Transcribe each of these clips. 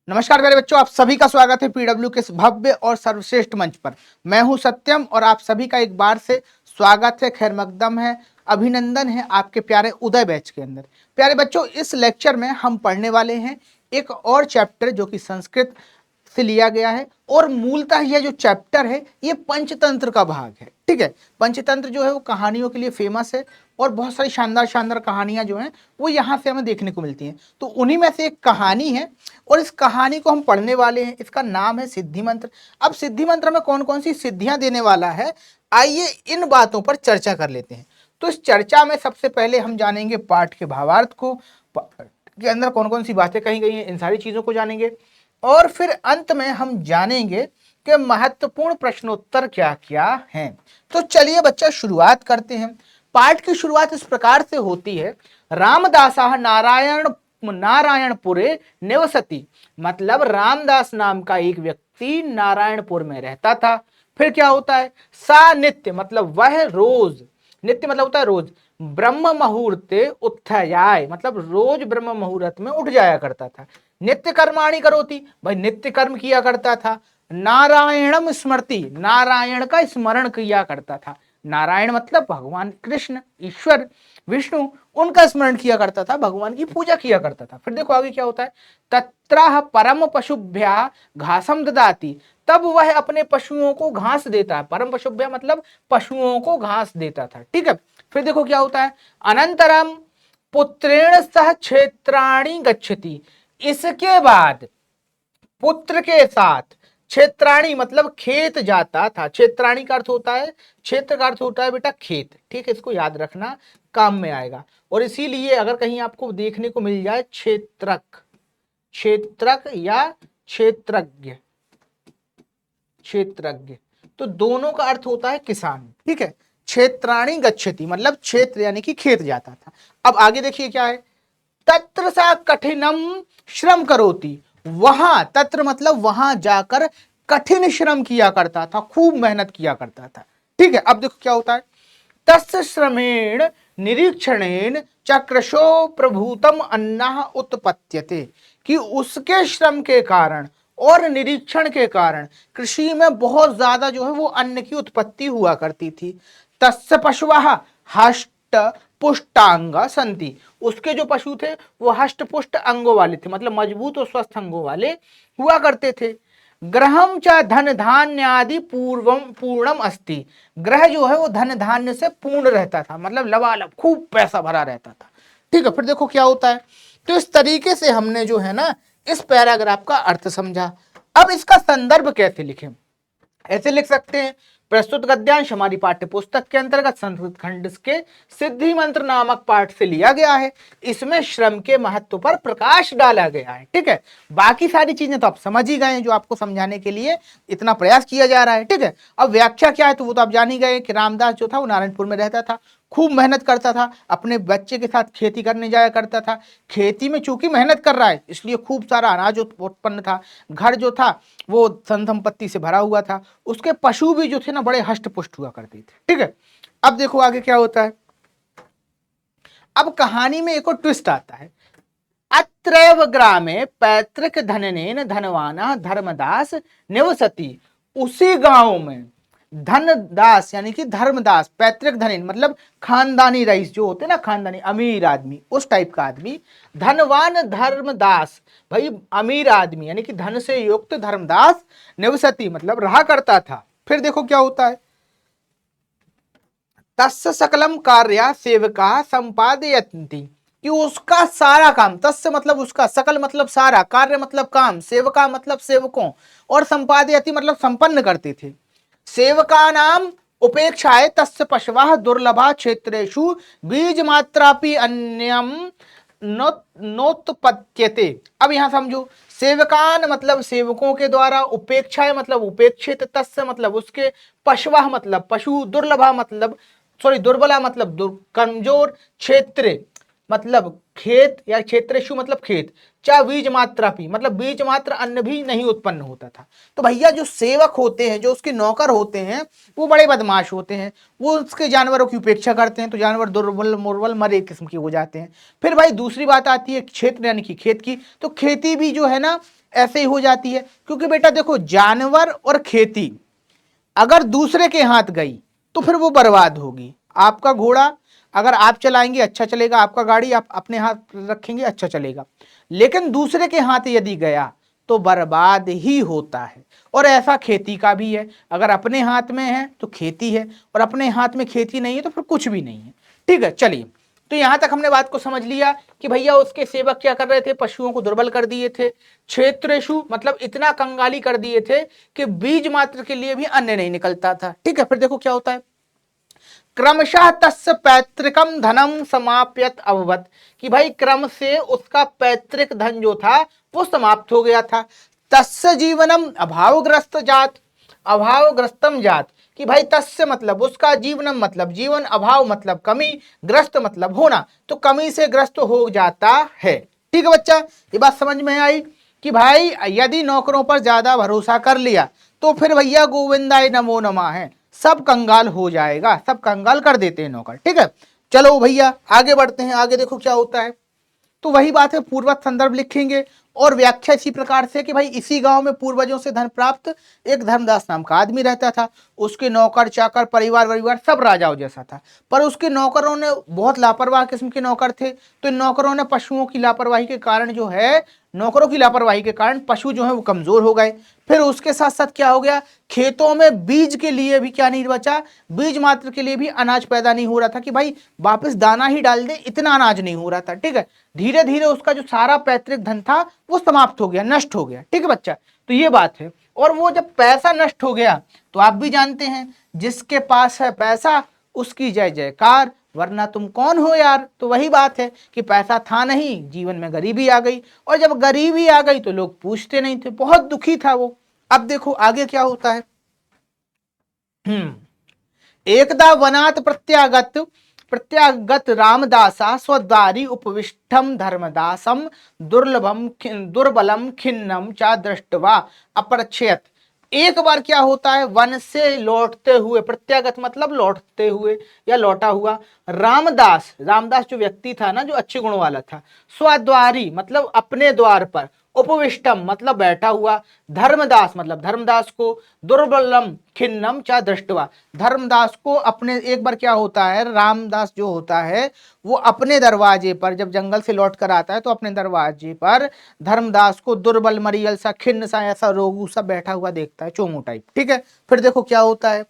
नमस्कार मेरे बच्चों, आप सभी का स्वागत है पीडब्ल्यू के इस भव्य और सर्वश्रेष्ठ मंच पर। मैं हूं सत्यम और आप सभी का एक बार से स्वागत है, खैर मकदम है, अभिनंदन है आपके प्यारे उदय बैच के अंदर। प्यारे बच्चों, इस लेक्चर में हम पढ़ने वाले हैं एक और चैप्टर जो कि संस्कृत से लिया गया है। और मूलतः यह जो चैप्टर है ये पंचतंत्र का भाग है। ठीक है, पंचतंत्र जो है वो कहानियों के लिए फेमस है और बहुत सारी शानदार शानदार कहानियां जो हैं वो यहाँ से हमें देखने को मिलती हैं। तो उन्हीं में से एक कहानी है और इस कहानी को हम पढ़ने वाले हैं। इसका नाम है सिद्धि मंत्र। अब सिद्धि मंत्र में कौन कौन सी सिद्धियां देने वाला है, आइए इन बातों पर चर्चा कर लेते हैं। तो इस चर्चा में सबसे पहले हम जानेंगे पाठ के भावार्थ को, के अंदर कौन कौन सी बातें कही गई हैं, इन सारी चीजों को जानेंगे। और फिर अंत में हम जानेंगे कि महत्वपूर्ण प्रश्नोत्तर क्या क्या हैं। तो चलिए बच्चा शुरुआत करते हैं। पाठ की शुरुआत इस प्रकार से होती है, रामदासा नारायणपुरे निवसति। मतलब रामदास नाम का एक व्यक्ति नारायणपुर में रहता था। फिर क्या होता है, सा नित्य मतलब वह रोज, नित्य मतलब होता है रोज, ब्रह्म मुहूर्ते उत्थयाय मतलब रोज ब्रह्म मुहूर्त में उठ जाया करता था। नित्य कर्माणि करोति, भाई नित्य कर्म किया करता था। नारायणम स्मृति, नारायण का स्मरण किया करता था। नारायण मतलब भगवान कृष्ण, ईश्वर, विष्णु, उनका स्मरण किया करता था, भगवान की पूजा किया करता था। फिर देखो आगे क्या होता है, तत्रह परम पशुभ्या घासम ददाति। तब वह अपने पशुओं को घास देता है। परम पशुभ्या मतलब पशुओं को घास देता था। ठीक है, फिर देखो क्या होता है, अनंतरम पुत्रेण सह क्षेत्राणि गच्छति। इसके बाद पुत्र के साथ क्षेत्राणी मतलब खेत जाता था। क्षेत्राणी का अर्थ होता है, क्षेत्र का अर्थ होता है बेटा खेत। ठीक है, इसको याद रखना, काम में आएगा। और इसीलिए अगर कहीं आपको देखने को मिल जाए क्षेत्रक, क्षेत्रक या क्षेत्रज्ञ, क्षेत्रज्ञ, तो दोनों का अर्थ होता है किसान। ठीक है, क्षेत्राणी गच्छति मतलब क्षेत्र यानी कि खेत जाता था। अब आगे देखिए क्या है, तत्र सा कठिनम श्रम करोति। वहां, तत्र मतलब वहां जाकर कठिन श्रम किया करता था, खूब मेहनत किया करता था। ठीक है, अब देखो क्या होता है, तस्य श्रमेण निरीक्षणेन चक्रशो प्रभूतम अन्नः उत्पत्त्यते। कि उसके श्रम के कारण और निरीक्षण के कारण कृषि में बहुत ज्यादा जो है वो अन्न की उत्पत्ति हुआ करती थी। तस्य पशवः हष्ट पुष्टांग संति। उसके जो पशु थे वो हष्ट पुष्ट अंगों वाले थे, मतलब मजबूत और स्वस्थ अंगों वाले हुआ करते थे। ग्रहम च धन धान्यादि पूर्णम अस्ति। ग्रह जो है वो धन धान्य से पूर्ण रहता था, मतलब लबालब खूब पैसा भरा रहता था। ठीक है, फिर देखो क्या होता है, तो इस तरीके से हमने जो है ना इस पैराग्राफ का अर्थ समझा। अब इसका संदर्भ कैसे लिखें, ऐसे लिख सकते हैं, प्रस्तुत गद्यांश हमारी पाठ्य पुस्तक के अंतर्गत संस्कृत खंड के सिद्धि मंत्र नामक पाठ से लिया गया है। इसमें श्रम के महत्व पर प्रकाश डाला गया है। ठीक है, बाकी सारी चीजें तो आप समझ ही गए हैं, जो आपको समझाने के लिए इतना प्रयास किया जा रहा है। ठीक है, अब व्याख्या क्या है तो वो तो आप जान ही गए कि रामदास जो था वो नारायणपुर में रहता था, खूब मेहनत करता था, अपने बच्चे के साथ खेती करने जाया करता था। खेती में चूंकि मेहनत कर रहा है इसलिए खूब सारा अनाज उत्पन्न था, घर जो था वो धन संपत्ति से भरा हुआ था, उसके पशु भी जो थे ना बड़े हष्ट पुष्ट हुआ करते थे। ठीक है, अब देखो आगे क्या होता है, अब कहानी में एक और ट्विस्ट आता है। अत्रैव ग्रामे पैतृक धननेन धनवाना धर्मदास निवसति। उसी गांव में धनदास यानी कि धर्मदास, पैतृक धनेन मतलब खानदानी रईस जो होते ना, खानदानी अमीर आदमी, उस टाइप का आदमी, धनवान धर्मदास भाई अमीर आदमी यानी कि धन से युक्त धर्मदास निवसति मतलब रहा करता था। फिर देखो क्या होता है, तस्य सकलम कार्य सेवका संपादयन्ति। कि उसका सारा काम, तस्य मतलब उसका, सकल मतलब सारा, कार्य मतलब काम, सेवका मतलब सेवकों, और संपादयति मतलब संपन्न करते थे। सेवका नाम उपेक्षाए तस्य पशवः दुर्लभा क्षेत्रेषु बीज मात्रापि अन्यम नोत्पद्यते। अब यहां समझो, सेवकान मतलब सेवकों के द्वारा, उपेक्षाए मतलब उपेक्षित, तस्य मतलब उसके, पशवः मतलब पशु, दुर्लभा मतलब सॉरी दुर्बला मतलब कमजोर, क्षेत्र मतलब खेत या क्षेत्रेशु मतलब खेत, चा बीज मात्रा भी मतलब बीज मात्र अन्न भी नहीं उत्पन्न होता था। तो भैया जो सेवक होते हैं, जो उसके नौकर होते हैं, वो बड़े बदमाश होते हैं, वो उसके जानवरों की उपेक्षा करते हैं, तो जानवर दुर्बल मुर्बल मरे किस्म के हो जाते हैं। फिर भाई दूसरी बात आती है क्षेत्र यानी कि खेत की, तो खेती भी जो है ना ऐसे ही हो जाती है। क्योंकि बेटा देखो, जानवर और खेती अगर दूसरे के हाथ गई तो फिर वो बर्बाद होगी। आपका घोड़ा अगर आप चलाएंगे अच्छा चलेगा, आपका गाड़ी आप अपने हाथ रखेंगे अच्छा चलेगा, लेकिन दूसरे के हाथ यदि गया तो बर्बाद ही होता है। और ऐसा खेती का भी है, अगर अपने हाथ में है तो खेती है, और अपने हाथ में खेती नहीं है तो फिर कुछ भी नहीं है। ठीक है, चलिए, तो यहां तक हमने बात को समझ लिया कि भैया उसके सेवक क्या कर रहे थे, पशुओं को दुर्बल कर दिए थे। क्षेत्रेशु मतलब इतना कंगाली कर दिए थे कि बीज मात्र के लिए भी अन्न नहीं निकलता था। ठीक है, फिर देखो क्या होता है, क्रमशः तस्य पैतृकम धनम समाप्यत अभवत, कि भाई क्रम से उसका पैतृक धन जो था वो समाप्त हो गया था। तस्य जीवनम अभावग्रस्त जात, अभावग्रस्तम जात, कि भाई तस्य मतलब उसका, जीवनम मतलब जीवन, अभाव मतलब कमी, ग्रस्त मतलब होना, तो कमी से ग्रस्त हो जाता है। ठीक है बच्चा, ये बात समझ में आई कि भाई यदि नौकरों पर ज्यादा भरोसा कर लिया तो फिर भैया गोविंदाय नमो नमः है, सब कंगाल हो जाएगा, सब कंगाल कर देते हैं नौकर। ठीक है, चलो भैया आगे बढ़ते हैं, आगे देखो क्या होता है। तो वही बात है, पूर्वक संदर्भ लिखेंगे और व्याख्या इसी प्रकार से कि भाई इसी गांव में पूर्वजों से धन प्राप्त एक धर्मदास नाम का आदमी रहता था। उसके नौकर चाकर परिवार वरिवार सब राजाओं जैसा था, पर उसके नौकरों ने बहुत लापरवाह किस्म के नौकर थे। तो इन नौकरों ने पशुओं की लापरवाही के कारण जो है, नौकरों की लापरवाही के कारण पशु जो है वो कमजोर हो गए। फिर उसके साथ साथ क्या हो गया, खेतों में बीज के लिए भी क्या नहीं बचा, बीज मात्र के लिए भी अनाज पैदा नहीं हो रहा था कि भाई वापस दाना ही डाल दे, इतना अनाज नहीं हो रहा था। ठीक है, धीरे धीरे उसका जो सारा पैतृक धन था वो समाप्त हो गया, नष्ट हो गया। ठीक है बच्चा, तो ये बात है। और वो जब पैसा नष्ट हो गया तो आप भी जानते हैं, जिसके पास है पैसा उसकी जय जयकार, वरना तुम कौन हो यार। तो वही बात है कि पैसा था नहीं, जीवन में गरीबी आ गई, और जब गरीबी आ गई तो लोग पूछते नहीं थे, बहुत दुखी था वो। अब देखो आगे क्या होता है। एकदा वनात् प्रत्यागत प्रत्यागत रामदासा स्वद्वारी उपविष्टम धर्मदासम दुर्बलम खिन्नम चा दृष्टवा अपरच्छेत। एक बार क्या होता है, वन से लौटते हुए, प्रत्यागत मतलब लौटते हुए या लौटा हुआ, रामदास, रामदास जो व्यक्ति था ना, जो अच्छे गुणों वाला था, स्वद्वारी मतलब अपने द्वार पर, उपविष्टम मतलब बैठा हुआ, धर्मदास मतलब धर्मदास को, दुर्बलम खिन्नम चा दृष्टवा, धर्मदास को अपने, एक बार क्या होता है, रामदास जो होता है वो अपने दरवाजे पर जब जंगल से लौट कर आता है तो अपने दरवाजे पर धर्मदास को दुर्बल मरियल सा, खिन्न सा, ऐसा रोगू सा बैठा हुआ देखता है, चोमू टाइप। ठीक है, फिर देखो क्या होता है,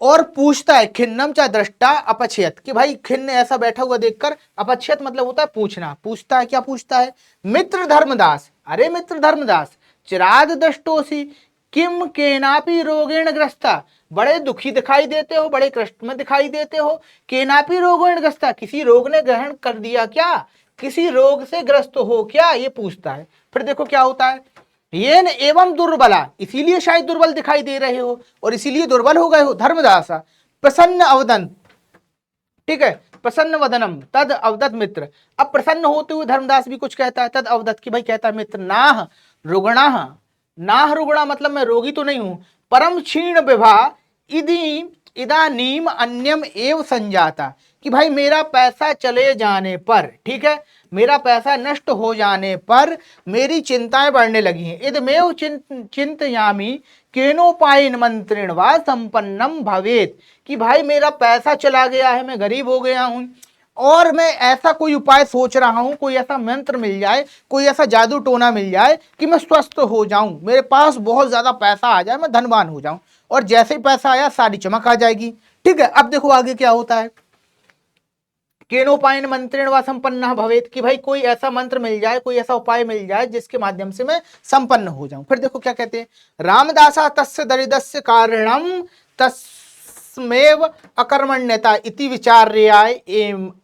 और पूछता है, खिन्नम चा दृष्टा अपच्छेद, कि भाई खिन्न ऐसा बैठा हुआ देखकर, अपच्छेद मतलब होता है पूछना, पूछता है, क्या पूछता है, मित्र धर्मदास, अरे मित्र धर्मदास, चिराद दृष्टोसी किम केनापि रोगेण ग्रस्ता, बड़े दुखी दिखाई देते हो, बड़े कष्ट में दिखाई देते हो, केनापि रोगेण ग्रस्ता, किसी रोग ने ग्रहण कर दिया क्या, किसी रोग से ग्रस्त हो क्या, ये पूछता है। फिर देखो क्या होता है, ये एवं दुर्बला, इसीलिए शायद दुर्बल दिखाई दे रहे हो और इसीलिए दुर्बल हो गए हो, धर्मदासा प्रसन्न अवदन, ठीक है, प्रसन्न वदनम तद अवदत मित्र। अब प्रसन्न होते हुए धर्मदास भी कुछ कहता है, तद अवदत की भाई कहता है मित्र, नाह रुग्णा, नाह रुग्णा मतलब मैं रोगी तो नहीं हूं, परम क्षीण विभा इदी इदानीम अन्यम एव संजाता, कि भाई मेरा पैसा चले जाने पर, ठीक है, मेरा पैसा नष्ट हो जाने पर मेरी चिंताएं बढ़ने लगी हैं। इदमेव चिंतयामि केनोपायन मंत्रेण वा संपन्नम भवेत, कि भाई मेरा पैसा चला गया है, मैं गरीब हो गया हूं, और मैं ऐसा कोई उपाय सोच रहा हूं, कोई ऐसा मंत्र मिल जाए, कोई ऐसा जादू टोना मिल जाए कि मैं स्वस्थ हो जाऊं, मेरे पास बहुत ज्यादा पैसा आ जाए, मैं धनवान हो जाऊं, और जैसे ही पैसा आया सारी चमक आ जाएगी। ठीक है, अब देखो आगे क्या होता है, केनोपायन मंत्रेण व संपन्न भवेत, कि भाई कोई ऐसा मंत्र मिल जाए, कोई ऐसा उपाय मिल जाए जिसके माध्यम से मैं संपन्न हो जाऊं। फिर देखो क्या कहते हैं, रामदासा तस्य दरिद्रस्य कारणम तस्मेव अकर्मण्यता इति विचार्याय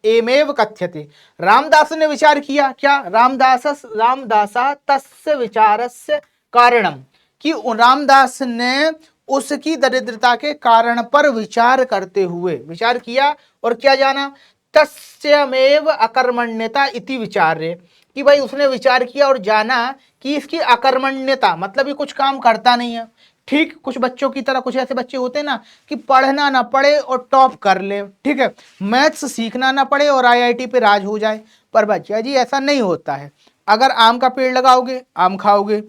एमेव कथ्यते। रामदास ने विचार किया, क्या, रामदासा तस्य विचारस्य कारणम, कि रामदास ने उसकी दरिद्रता के कारण पर विचार करते हुए विचार किया और क्या जाना, तस्यमेव अकर्मण्यता इति विचार्य, कि भाई उसने विचार किया और जाना कि इसकी अकर्मण्यता मतलब ये कुछ काम करता नहीं है। ठीक, कुछ बच्चों की तरह कुछ ऐसे बच्चे होते हैं ना कि पढ़ना ना पड़े और टॉप कर ले, ठीक है, मैथ्स सीखना ना पड़े और आईआईटी पे राज हो जाए, पर बच्चा जी ऐसा नहीं होता है। अगर आम का पेड़ लगाओगे आम खाओगे,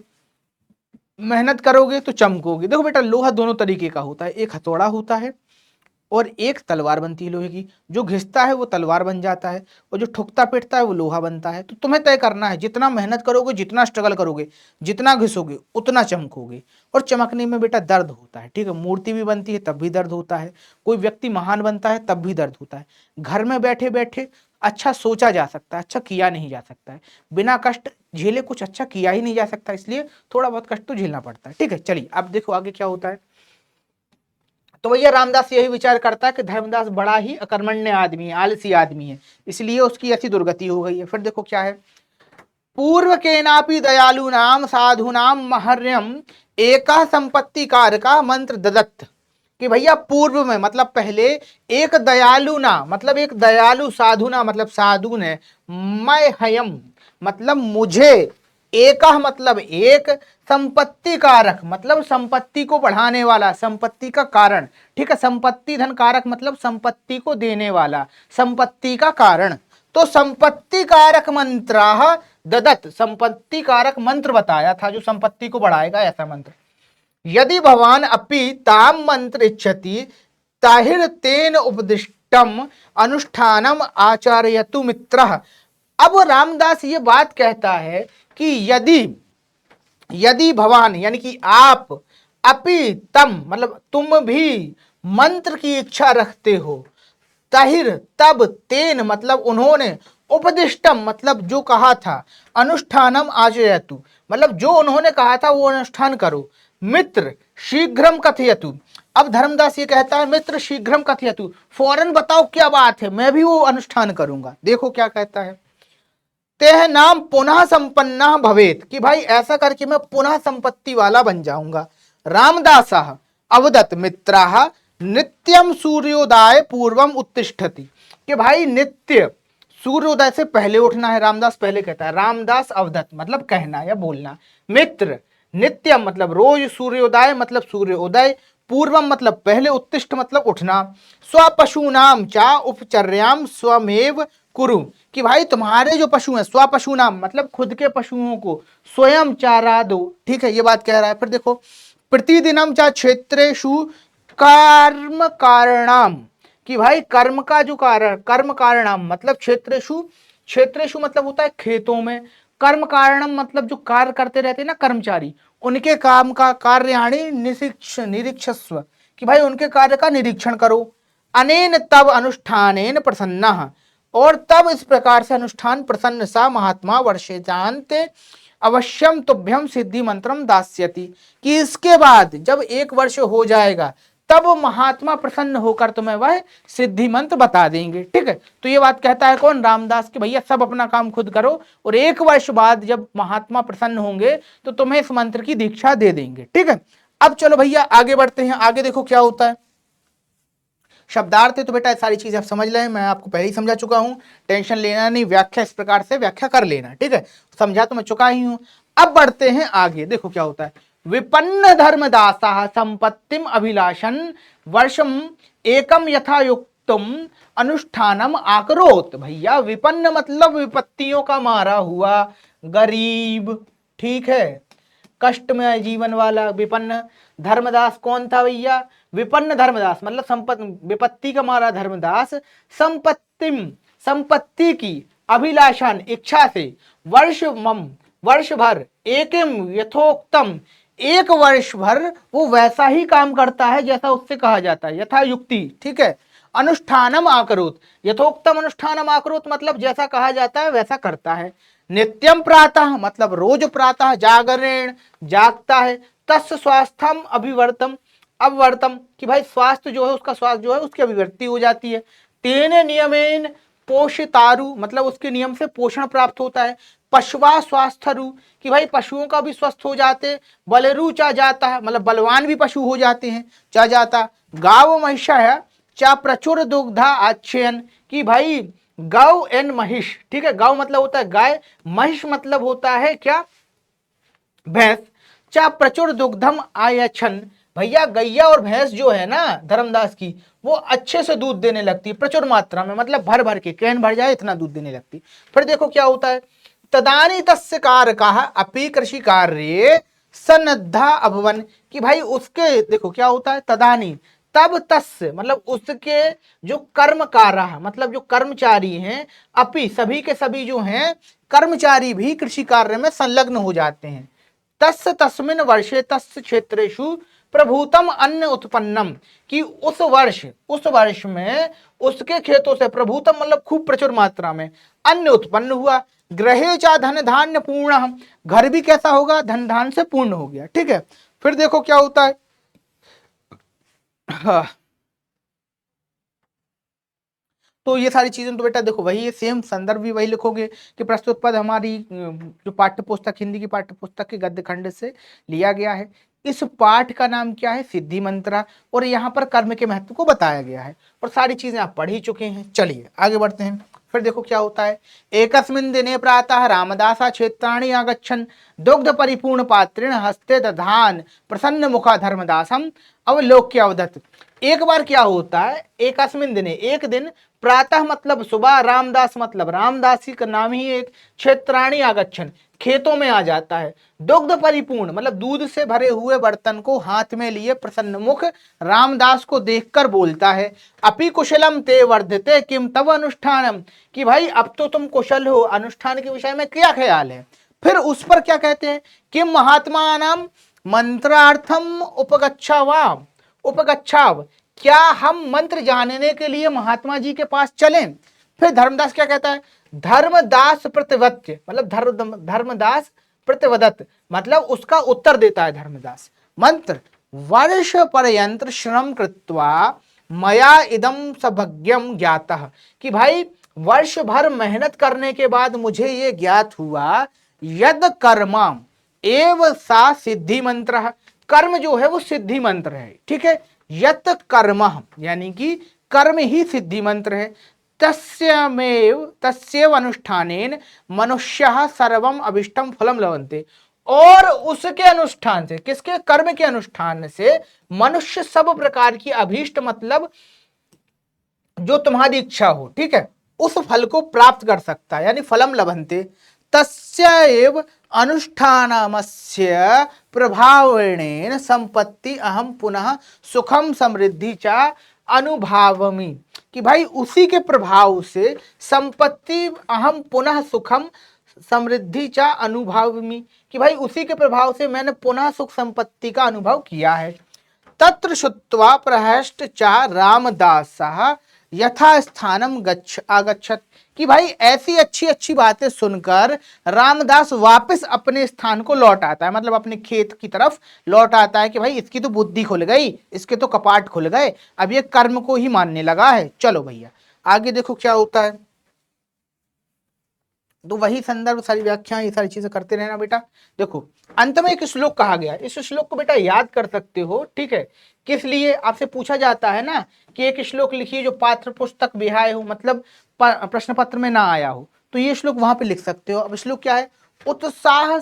मेहनत करोगे तो चमकोगे। देखो बेटा लोहा दोनों तरीके का होता है, एक हथौड़ा होता है और एक तलवार बनती है लोहे की। जो घिसता है वो तलवार बन जाता है और जो ठुकता पिटता है वो लोहा बनता है। तो तुम्हें तय करना है, जितना मेहनत करोगे, जितना स्ट्रगल करोगे, जितना घिसोगे उतना चमकोगे। और चमकने में बेटा दर्द होता है, ठीक है। मूर्ति भी बनती है तब भी दर्द होता है, कोई व्यक्ति महान बनता है तब भी दर्द होता है। घर में बैठे बैठे अच्छा सोचा जा सकता है, अच्छा किया नहीं जा सकता है। बिना कष्ट झेले कुछ अच्छा किया ही नहीं जा सकता, इसलिए थोड़ा बहुत कष्ट तो झेलना पड़ता है, ठीक है। चलिए अब देखो आगे क्या होता है। तो भैया रामदास यही विचार करता है कि धर्मदास बड़ा ही अकर्मण्य आदमी है, आलसी आदमी है, इसलिए उसकी ऐसी दुर्गति हो गई है। फिर देखो क्या है, पूर्व के नापी दयालु नाम साधु नाम महर्यम एका संपत्ति कार का मंत्र ददत्त। कि भैया पूर्व में मतलब पहले एक दयालु ना मतलब एक दयालु साधु ना मतलब साधु ने, मैं हयम मतलब मुझे, एका मतलब एक, संपत्ति कारक मतलब संपत्ति को बढ़ाने वाला, संपत्ति का कारण, ठीक है। संपत्ति धन कारक मतलब संपत्ति को देने वाला, संपत्ति का कारण। तो संपत्ति कारक मंत्र ददत्त, संपत्ति कारक मंत्र बताया था जो संपत्ति को बढ़ाएगा, ऐसा मंत्र। यदि भवान अपि ताम मंत्र इच्छति ताहिर तेन उपदिष्टम अनुष्ठानम आचार्यतु मित्रः। अब रामदास ये बात कहता है कि यदि भवान यानी कि आप, अपि तम मतलब तुम भी मंत्र की इच्छा रखते हो, ताहिर तब, तेन मतलब उन्होंने, उपदिष्टम मतलब जो कहा था, अनुष्ठानम आचरयतु मतलब जो उन्होंने कहा था वो अनुष्ठान करो, मित्र शीघ्रम कथयतु। अब धर्मदास ये कहता है मित्र शीघ्रम कथयतु, फौरन बताओ क्या बात है, मैं भी वो अनुष्ठान करूंगा। देखो क्या कहता है, तेह नाम पुनः संपन्ना भवेत, कि भाई ऐसा करके मैं पुनः संपत्ति वाला बन जाऊंगा। रामदास अवदत मित्राः नित्यम सूर्योदय पूर्वम उत्तिष्ठति, कि भाई नित्य सूर्योदय से पहले उठना है। रामदास पहले कहता है, रामदास अवदत मतलब कहना या बोलना, मित्र नित्यम मतलब रोज, सूर्योदय मतलब सूर्योदय, पूर्वम मतलब पहले, उत्तिष्ठ मतलब उठना, स्वपशूनाम चा उपचर्याम स्वमेव कुरु, कि भाई तुम्हारे जो पशु हैं, स्वपशूनाम मतलब खुद के पशुओं को स्वयं चारा दो, ठीक है। ये बात कह रहा है। फिर देखो प्रतिदिनम चा क्षेत्रेषु कर्म कारणाम, कि भाई कर्म का जो कारण, कर्म कारणम मतलब क्षेत्रेषु, क्षेत्रेषु मतलब होता है खेतों में, कर्म कारणम मतलब जो कार्य करते रहते हैं ना कर्मचारी, उनके काम का कार्याणि निरीक्षस्व, कि भाई उनके कार्य का निरीक्षण करो। अनेन तब अनुष्ठानेन प्रसन्नः, और तब इस प्रकार से अनुष्ठान प्रसन्न सा महात्मा वर्षे जानते अवश्यम तुभ्यम सिद्धि मंत्रम दास्यति, कि इसके बाद जब 1 वर्ष हो जाएगा तब महात्मा प्रसन्न होकर तुम्हें वह सिद्धि मंत्र बता देंगे, ठीक है। तो ये बात कहता है कौन, रामदास, के भैया सब अपना काम खुद करो और 1 वर्ष बाद जब महात्मा प्रसन्न होंगे तो तुम्हें इस मंत्र की दीक्षा दे देंगे, ठीक है। अब चलो भैया आगे बढ़ते हैं, आगे देखो क्या होता है। शब्दार्थ है तो बेटा सारी चीजें आप समझ लें, मैं आपको पहले ही समझा चुका हूं, टेंशन लेना नहीं, व्याख्या इस प्रकार से व्याख्या कर लेना, ठीक है। समझा तो मैं चुका ही हूं। अब बढ़ते हैं आगे, देखो क्या होता है। विपन्न धर्मदासा संपत्तिम अभिलाषन वर्षम एकम यथा युक्तम अनुष्ठानम आकरोत। भैया विपन्न मतलब विपत्तियों का मारा हुआ, गरीब, ठीक है, कष्ट में जीवन वाला विपन्न। धर्मदास कौन था भैया, विपन्न धर्मदास मतलब संपत्ति, विपत्ति का मारा धर्मदास, संपत्तिम संपत्ति की, अभिलाषण इच्छा से, वर्ष भर, एकम यथोक्तम 1 वर्ष भर वो वैसा ही काम करता है जैसा उससे कहा जाता है, यथा युक्ति, ठीक है। अनुष्ठानम आकरोत, यथोक्तम अनुष्ठानम आकरोत मतलब जैसा कहा जाता है वैसा करता है। नित्यम प्रातः मतलब रोज प्रातः, जागरण जागता है, तस् स्वास्थ्यम अभिवर्तम, अवर्तम, कि भाई स्वास्थ्य जो है उसका, स्वास्थ्य जो है उसकी अभिवृद्धि हो जाती है। तेने नियमेन पोषितारु मतलब उसके नियम से पोषण प्राप्त होता है। पशुवा स्वास्थ्यरु, कि भाई पशुओं का भी स्वस्थ हो जाते। बलरू चा जाता है मतलब बलवान भी पशु हो जाते हैं, चा जाता। गाव महिषा है चा प्रचुर दुग्धा आच्छयन, कि भाई गौ एंड महिष, ठीक है। गौ मतलब होता है गाय, महिष मतलब होता है क्या, भैंस। चा प्रचुर दुग्धम आयछन, भैया गैया और भैंस जो है ना धर्मदास की, वो अच्छे से दूध देने लगती है, प्रचुर मात्रा में मतलब भर भर के कैन भर जाए इतना दूध देने लगती। फिर देखो क्या होता है, तदानी तस्य कारकः अपि कृषि कार्ये सन्नद्धा अभवन, कि भाई उसके देखो क्या होता है, तदानी तब तस्य मतलब उसके जो कर्मकारः मतलब जो कर्मचारी हैं, अपि सभी के सभी जो हैं कर्मचारी भी कृषि कार्य में संलग्न हो जाते हैं। तस्य तस्मिन् वर्षे तस्य क्षेत्रेषु प्रभूतम अन्न उत्पन्नम, कि उस वर्ष में उसके खेतों से प्रभूतम मतलब खूब प्रचुर मात्रा में अन्न उत्पन्न हुआ। ग्रहे चा धन धान्य पूर्ण, घर भी कैसा होगा, धन धान से पूर्ण हो गया। ठीक है, फिर देखो क्या होता है। हाँ, तो ये सारी चीजें तो बेटा देखो वही है, सेम संदर्भ भी वही लिखोगे कि प्रस्तुत पद हमारी जो पाठ्य पुस्तक हिंदी की पाठ्य पुस्तक के गद्य खंड से लिया गया है। इस पाठ का नाम क्या है, सिद्धि मंत्रा, और यहाँ पर कर्म के महत्व को बताया गया है और सारी चीजें आप पढ़ ही चुके हैं। चलिए आगे बढ़ते हैं। फिर देखो क्या होता है। एकस्मिन् दिने प्रातः रामदासा क्षेत्राणि आगच्छन् दुग्ध परिपूर्ण पात्रेण हस्ते दधान प्रसन्न मुखा धर्मदासम अवलोक्य अवदत्। एक बार क्या होता है, एकस्मिन् दिने एक दिन, प्रातः मतलब सुबह, रामदास मतलब रामदासी का नाम ही एक, क्षेत्राणि आगच्छन् खेतों में आ जाता है, दुग्ध परिपूर्ण मतलब दूध से भरे हुए बर्तन को हाथ में लिए प्रसन्न मुख रामदास को देखकर बोलता है, अपि कुशलम ते वर्धते किम तव अनुष्ठानम, कि भाई अब तो तुम कुशल हो, अनुष्ठान के विषय में क्या ख्याल है। फिर उस पर क्या कहते हैं, किम महात्मानाम मंत्रार्थम उपगच्छाव, क्या हम मंत्र जानने के लिए महात्मा जी के पास चलें। फिर धर्मदास क्या कहता है, धर्मदास प्रतिवत्य मतलब धर्मदास प्रतिवदत मतलब उसका उत्तर देता है धर्मदास, मंत्र वर्ष पर्यंत श्रम कृत्वा मया इदम सभज्ञम ज्ञातः, कि भाई वर्ष भर मेहनत करने के बाद मुझे ये ज्ञात हुआ, यद कर्मा एव सा सिद्धि मंत्र, कर्म जो है वो सिद्धि मंत्र है। ठीक है, यत कर्म यानी कि कर्म ही सिद्धि मंत्र है। तस्यैव अनुष्ठानेन मनुष्यः सर्वम अभिष्टम फलम लभन्ते, और उसके अनुष्ठान से, किसके, कर्म के अनुष्ठान से मनुष्य सब प्रकार की अभीष्ट मतलब जो तुम्हारी इच्छा हो, ठीक है, उस फल को प्राप्त कर सकता है, यानी फलम लभन्ते। तस्यैव अनुष्ठानमस्य प्रभावेण संपत्ति अहम पुनः सुखम समृद्धि चा अनुभावमी, कि भाई उसी के प्रभाव से संपत्ति अहम पुनः सुखम समृद्धि चा अनुभवमी, कि भाई उसी के प्रभाव से मैंने पुनः सुख संपत्ति का अनुभव किया है। तत्र श्रुत्वा प्रहष्ट चा रामदासः यथा स्थानम आगच्छत, कि भाई ऐसी अच्छी अच्छी बातें सुनकर रामदास वापस अपने स्थान को लौट आता है, मतलब अपने खेत की तरफ लौट आता है कि भाई इसकी तो बुद्धि खुल गई, इसके तो कपाट खुल गए, अब ये कर्म को ही मानने लगा है। चलो भैया आगे देखो क्या होता है। तो वही संदर्भ, सारी व्याख्या, ये सारी चीजें करते रहना बेटा। देखो अंत में एक श्लोक कहा गया, इस श्लोक को बेटा याद कर सकते हो। ठीक है, किस लिए, आपसे पूछा जाता है ना कि एक श्लोक लिखिए जो पाठ्य पुस्तक विहाय हो, मतलब प्रश्न पत्र में ना आया हो, तो ये श्लोक वहां पे लिख सकते हो। अब श्लोक क्या है, उत्साह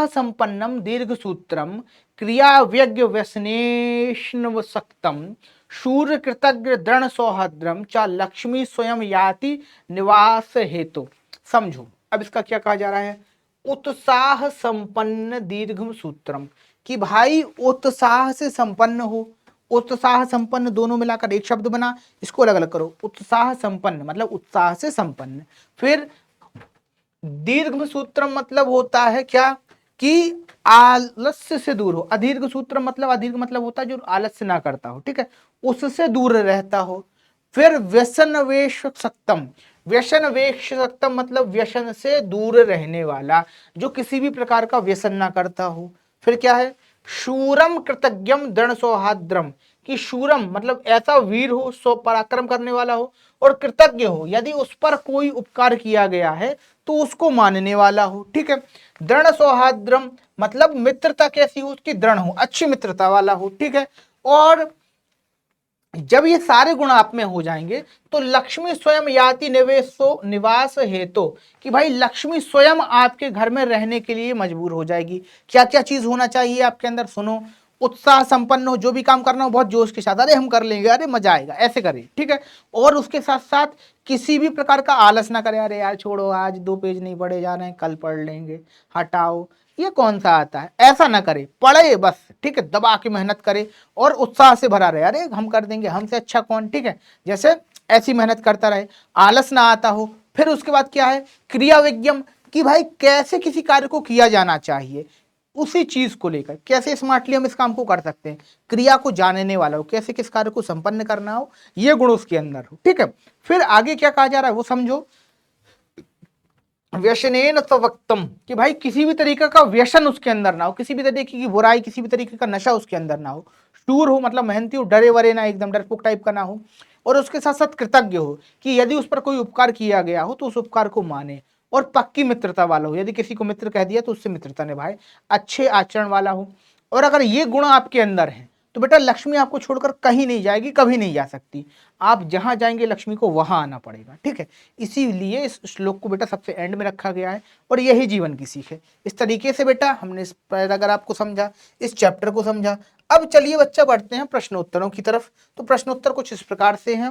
संपन्नम दीर्घ सूत्रम क्रिया व्यज्ञ व्यसनेष्णव सक्तम शूर कृतज्ञ दृढ़ सौहार्द्रम चा लक्ष्मी स्वयं याति निवास हेतु। समझो अब इसका क्या कहा जा रहा है, उत्साह संपन्न दीर्घम सूत्रम, कि भाई उत्साह से संपन्न हो, उत्साह संपन्न दोनों मिलाकर एक शब्द बना, इसको अलग अलग करो, उत्साह संपन्न मतलब उत्साह से संपन्न। फिर दीर्घ सूत्रम मतलब होता है क्या, कि आलस्य से दूर हो। अदीर्घ सूत्र मतलब, अदीर्घ मतलब होता है जो आलस्य ना करता हो, ठीक है, उससे दूर रहता हो। फिर व्यसन वेश सक्तम, व्यसन वेश सक्तम मतलब व्यसन से दूर रहने वाला, जो किसी भी प्रकार का व्यसन ना करता हो। फिर क्या है, शूरम कृतज्ञम दृढ़ सौहार्द्रम, कि शूरम मतलब ऐसा वीर हो, सो पराक्रम करने वाला हो, और कृतज्ञ हो, यदि उस पर कोई उपकार किया गया है तो उसको मानने वाला हो। ठीक है, दृढ़ सौहार्द्रम मतलब मित्रता कैसी हो, उसकी दृढ़ हो, अच्छी मित्रता वाला हो। ठीक है, और जब ये सारे गुण आप में हो जाएंगे तो लक्ष्मी स्वयं याति निवास हेतु, कि भाई लक्ष्मी स्वयं आपके घर में रहने के लिए मजबूर हो जाएगी। क्या क्या चीज होना चाहिए आपके अंदर, सुनो, उत्साह संपन्न हो, जो भी काम करना हो बहुत जोश के साथ, अरे हम कर लेंगे, अरे मजा आएगा, ऐसे करे, ठीक है। और उसके साथ साथ किसी भी प्रकार का आलस ना करे, अरे यार छोड़ो आज 2 पेज नहीं पढ़े जा रहे हैं, कल पढ़ लेंगे, हटाओ, ये कौन सा आता है, ऐसा ना करे, पढ़े बस, ठीक है, दबा के मेहनत करे और उत्साह से भरा रहे, अरे हम कर देंगे, हमसे अच्छा कौन, ठीक है, जैसे ऐसी मेहनत करता रहे, आलस ना आता हो। फिर उसके बाद क्या है, क्रिया विज्ञम, कि भाई कैसे किसी कार्य को किया जाना चाहिए, उसी चीज को लेकर कैसे स्मार्टली हम इस काम को कर सकते हैं, क्रिया को जानने वाला हो, कैसे किस कार्य को संपन्न करना हो, ये गुण उसके अंदर हो, ठीक है। फिर आगे क्या कहा जा रहा है वो समझो, व्यसनेन सवक्तम, कि भाई किसी भी तरीके का व्यसन उसके अंदर ना हो, किसी भी तरीके की बुराई, किसी भी तरीके का नशा उसके अंदर ना हो, शूर हो मतलब मेहनती हो, डरे वरे ना, एकदम डरपोक टाइप का ना हो, और उसके साथ साथ कृतज्ञ हो, कि यदि उस पर कोई उपकार किया गया हो तो उस उपकार को माने, और पक्की मित्रता वाला हो, यदि किसी को मित्र कह दिया तो उससे मित्रता निभाए, अच्छे आचरण वाला हो। और अगर ये गुण आपके अंदर है तो बेटा लक्ष्मी आपको छोड़कर कहीं नहीं जाएगी, कभी नहीं जा सकती, आप जहां जाएंगे लक्ष्मी को वहां आना पड़ेगा, ठीक है। इसीलिए इस श्लोक को बेटा सबसे एंड में रखा गया है, और यही जीवन की सीख है। इस तरीके से बेटा हमने इस पैराग्राफ को समझा, इस चैप्टर को समझा। अब चलिए बच्चा बढ़ते हैं प्रश्नोत्तरों की तरफ। तो प्रश्नोत्तर कुछ इस प्रकार से हैं,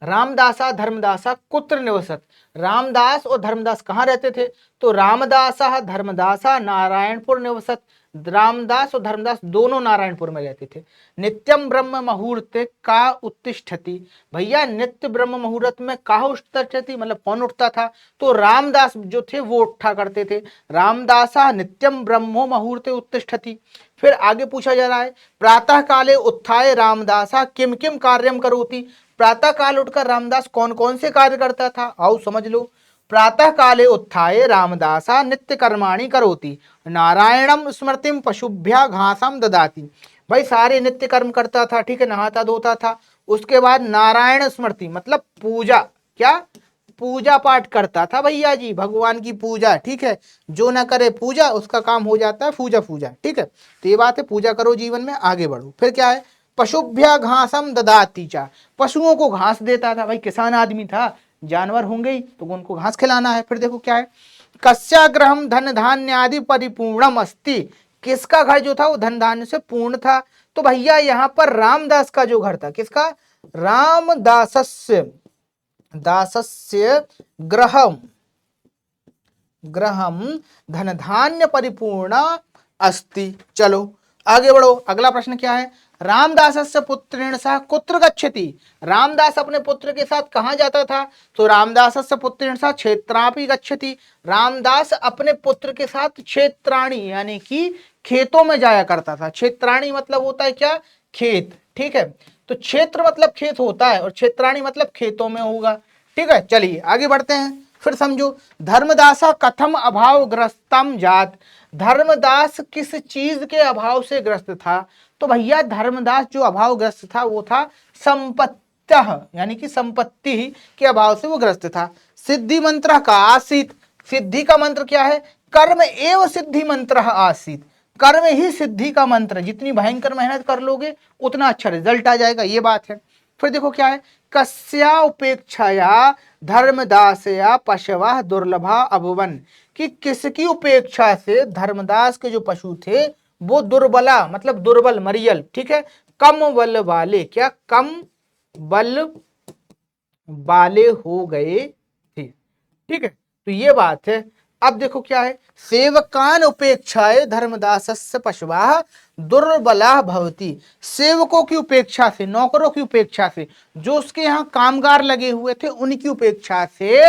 रामदासा धर्मदासा कुत्र निवसत, रामदास और धर्मदास कहाँ रहते थे, तो रामदासा धर्मदासा नारायणपुर निवसत, रामदास और धर्मदास दोनों नारायणपुर में रहते थे। नित्यम ब्रह्म मुहूर्त का उत्तिष्ठति, भैया नित्य ब्रह्म मुहूर्त में का उत्तिष्ठति मतलब कौन उठता था, तो रामदास जो थे वो उठा करते थे, रामदासा नित्यम ब्रह्मो मुहूर्ते उत्तिष्ठति। फिर आगे पूछा जा रहा है, प्रातः काले उत्थाय रामदासा किम किम कार्यम करोति, प्रातः काल उठकर रामदास कौन कौन से कार्य करता था, आओ समझ लो। प्रातः काले उत्थाय रामदासा नित्य कर्माणि करोति, नारायणम स्मृतिम पशुभ्या घासम ददाति, भाई सारे नित्य कर्म करता था, ठीक है, नहाता धोता था, उसके बाद नारायण स्मृति मतलब पूजा, क्या पूजा पाठ करता था भैया जी, भगवान की पूजा, ठीक है, जो ना करे पूजा उसका काम हो जाता है पूजा पूजा, ठीक है। तो ये बात है, पूजा करो जीवन में, आगे बढ़ो। फिर क्या है, पशुभ्या घासम ददाती चा, पशुओं को घास देता था, भाई किसान आदमी था, जानवर होंगे ही तो उनको घास खिलाना है। फिर देखो क्या है, कस्याग्रहम धन धान्य आदि परिपूर्णम अस्ति, किसका घर जो था वो धन धान्य से पूर्ण था, तो भैया यहाँ पर रामदास का जो घर था, किसका, रामदासस्य दासस्य ग्रहम ग्रहम धन धान्य परिपूर्ण अस्ति। चलो आगे बढ़ो, अगला प्रश्न क्या है, रामदासस्य पुत्रेण सह कुत्र गच्छति, रामदास अपने पुत्र के साथ कहां जाता था, तो रामदासस्य पुत्रेण सह क्षेत्रापि गच्छति, रामदास अपने पुत्र के साथ क्षेत्राणि यानी कि खेतों में जाया करता था। क्षेत्राणि मतलब होता है क्या, खेत, ठीक है, तो क्षेत्र मतलब खेत होता है और क्षेत्राणि मतलब खेतों में होगा, ठीक है। चलिए आगे बढ़ते हैं, फिर समझो, धर्मदासा कथम अभाव ग्रस्तम जात, धर्मदास किस चीज के अभाव से ग्रस्त था, तो भैया धर्मदास जो अभाव ग्रस्त था वो था संपत्तः यानी कि संपत्ति के अभाव से वो ग्रस्त था। सिद्धि मंत्र का आसीत, सिद्धि का मंत्र क्या है, कर्म एवं सिद्धि मंत्र आसीत, कर्म ही सिद्धि का मंत्र, जितनी भयंकर मेहनत कर लोगे उतना अच्छा रिजल्ट आ जाएगा, ये बात है। फिर देखो क्या है, कस्या उपेक्षाया धर्मदासया पशवा दुर्लभा अभुवन, कि किसकी उपेक्षा से धर्मदास के जो पशु थे वो दुर्बला मतलब दुर्बल मरियल, ठीक है, कम बल वाले, क्या कम बल वाले हो गए थे, ठीक है, तो ये बात है। अब देखो क्या है, सेवकान उपेक्षाए धर्मदासस्य पशवा दुर्बला भवती, सेवकों की उपेक्षा से, नौकरों की उपेक्षा से, जो उसके यहाँ कामगार लगे हुए थे उनकी उपेक्षा से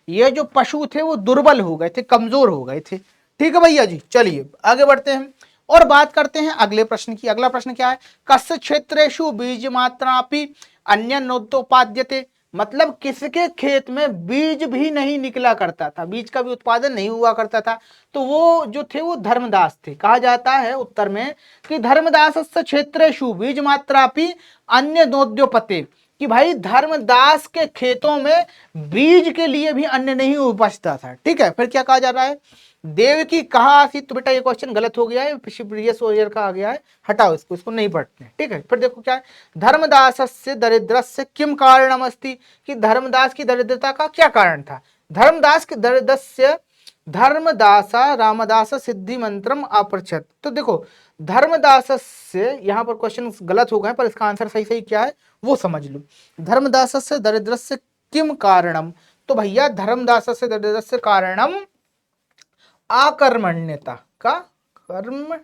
ये जो पशु थे वो दुर्बल हो गए थे, कमजोर हो गए थे, ठीक है भैया जी। चलिए आगे बढ़ते हैं और बात करते हैं अगले प्रश्न की। अगला प्रश्न क्या है, कस्य क्षेत्रेषु बीज मात्रापि अन्य नोत्पाद्यते, मतलब किसके खेत में बीज भी नहीं निकला करता था, बीज का भी उत्पादन नहीं हुआ करता था, तो वो जो थे वो धर्मदास थे। कहा जाता है उत्तर में कि धर्मदासस्य क्षेत्रेषु बीज मात्रापि अन्य नोद्योपते, कि भाई धर्मदास के खेतों में बीज के लिए भी अन्न नहीं उपजता था, ठीक है। फिर क्या कहा जा रहा है, देवकी कहा आसीत, तो बेटा ये क्वेश्चन गलत हो गया है, प्रीवियस ईयर का आ गया है, हटाओ इसको, इसको नहीं पढ़ते, ठीक है। फिर देखो क्या है, धर्मदासस्य दरिद्रस्य किम कारणम अस्ति, कि धर्मदास की दरिद्रता का क्या कारण था, धर्मदास के दरिद्रस्य धर्मदासा रामदास सिद्धि मंत्रम अपृच्छत। तो देखो धर्मदास से यहाँ पर क्वेश्चन गलत हो गए, पर इसका आंसर सही सही क्या है वो समझ लो। धर्मदास से दरिद्रस्य किम कारणम, तो भैया धर्मदास से दरिद्रस्य कारणम आकर्मण्यता का कर्मण्यता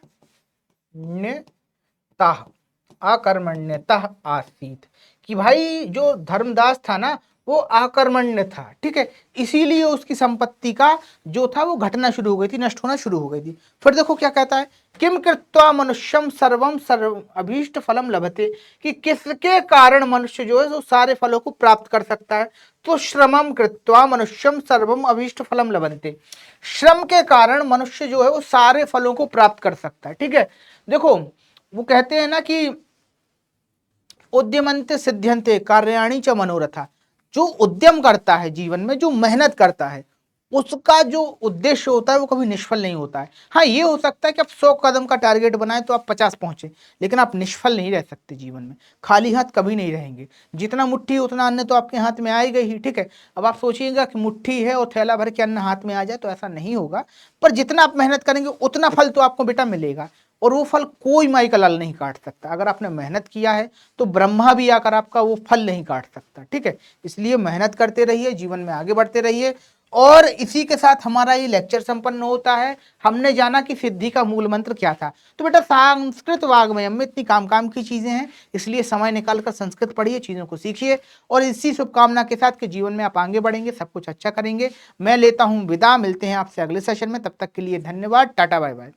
आकर्मण्यता आसीत, कि भाई जो धर्मदास था ना वो आकर्मण्य था, ठीक है, इसीलिए उसकी संपत्ति का जो था वो घटना शुरू हो गई थी, नष्ट होना शुरू हो गई थी। फिर देखो क्या कहता है, किम कृत्वा मनुष्यम सर्वम सर्व अभीष्ट फलम लभते, कि किसके कारण मनुष्य जो है वो सारे फलों को प्राप्त कर सकता है, तो श्रमम कृत्वा मनुष्यम सर्वम अभीष्ट फलम लभते, श्रम के कारण मनुष्य जो है वो सारे फलों को प्राप्त कर सकता है, ठीक है। देखो वो कहते हैं ना कि उद्यमन्ते सिद्ध्यन्ते कार्याणि च मनोरथा, जो उद्यम करता है जीवन में, जो मेहनत करता है, उसका जो उद्देश्य होता है वो कभी निष्फल नहीं होता है। हाँ ये हो सकता है कि आप 100 कदम का टारगेट बनाए तो आप 50 पहुंचे, लेकिन आप निष्फल नहीं रह सकते जीवन में, खाली हाथ कभी नहीं रहेंगे। जितना मुट्ठी उतना अन्न तो आपके हाथ में आएगा ही, ठीक है। अब आप सोचिएगा कि मुट्ठी है और थैला भर के अन्न हाथ में आ जाए, तो ऐसा नहीं होगा, पर जितना आप मेहनत करेंगे उतना फल तो आपको बेटा मिलेगा, और वो फल कोई माई का लाल नहीं काट सकता। अगर आपने मेहनत किया है तो ब्रह्मा भी आकर आपका वो फल नहीं काट सकता, ठीक है। इसलिए मेहनत करते रहिए, जीवन में आगे बढ़ते रहिए। और इसी के साथ हमारा ये लेक्चर संपन्न होता है। हमने जाना कि सिद्धि का मूल मंत्र क्या था। तो बेटा संस्कृत वाग्मयम में इतनी काम काम की चीजें हैं, इसलिए समय निकालकर संस्कृत पढ़िए, चीजों को सीखिए, और इसी शुभकामना के साथ कि जीवन में आप आगे बढ़ेंगे, सब कुछ अच्छा करेंगे। मैं लेता हूं विदा, मिलते हैं आपसे अगले सेशन में, तब तक के लिए धन्यवाद, टाटा बाय बाय।